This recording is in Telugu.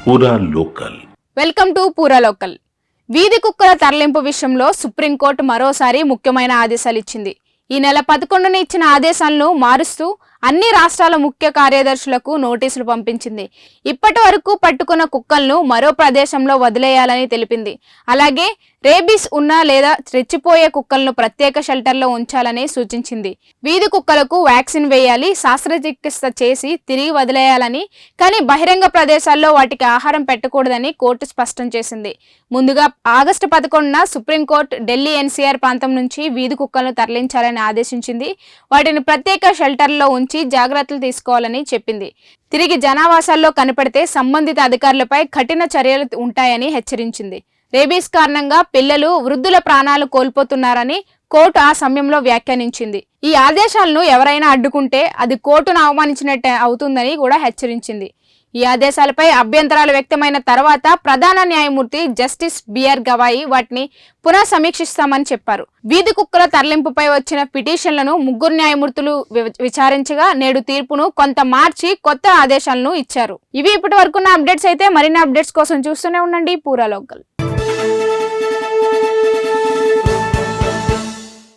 పూరా లోకల్. వెల్కమ్ టు పూరా లోకల్. వీధి కుక్కల తరలింపు విషయంలో సుప్రీంకోర్టు మరోసారి ముఖ్యమైన ఆదేశాలు ఇచ్చింది. ఈ నెల 11న ఇచ్చిన ఆదేశాలను మారుస్తూ అన్ని రాష్ట్రాల ముఖ్య కార్యదర్శులకు నోటీసులు పంపించింది. ఇప్పటి వరకు పట్టుకున్న కుక్కలను మరో ప్రదేశంలో వదిలేయాలని తెలిపింది. అలాగే రేబీస్ ఉన్న లేదా రెచ్చిపోయే కుక్కలను ప్రత్యేక షెల్టర్లో ఉంచాలని సూచించింది. వీధి కుక్కలకు వ్యాక్సిన్ వేయాలి, శస్త్రచికిత్స చేసి తిరిగి వదిలేయాలని, కానీ బహిరంగ ప్రదేశాల్లో వాటికి ఆహారం పెట్టకూడదని కోర్టు స్పష్టం చేసింది. ముందుగా ఆగస్టు 11న సుప్రీంకోర్టు ఢిల్లీ ఎన్సీఆర్ ప్రాంతం నుంచి వీధి కుక్కలను తరలించాలని ఆదేశించింది. వాటిని ప్రత్యేక షెల్టర్లో ఉంచి జాగ్రత్తలు తీసుకోవాలని చెప్పింది. తిరిగి జనావాసాల్లో కనపడితే సంబంధిత అధికారులపై కఠిన చర్యలు ఉంటాయని హెచ్చరించింది. రేబీస్ కారణంగా పిల్లలు, వృద్ధుల ప్రాణాలు కోల్పోతున్నారని కోర్టు ఆ సమయంలో వ్యాఖ్యానించింది. ఈ ఆదేశాలను ఎవరైనా అడ్డుకుంటే అది కోర్టును అవమానించినట్టే అవుతుందని కూడా హెచ్చరించింది. ఈ ఆదేశాలపై అభ్యంతరాలు వ్యక్తమైన తర్వాత ప్రధాన న్యాయమూర్తి జస్టిస్ బిఆర్ గవాయి వాటిని పునః సమీక్షిస్తామని చెప్పారు. వీధి కుక్కల తరలింపుపై వచ్చిన పిటిషన్లను 3 న్యాయమూర్తులు విచారించగా నేడు తీర్పును కొంత మార్చి కొత్త ఆదేశాలను ఇచ్చారు. ఇవి ఇప్పటి వరకున్న అప్డేట్స్ అయితే. మరిన్ని అప్డేట్స్ కోసం చూస్తూనే ఉండండి పూరా లోకల్.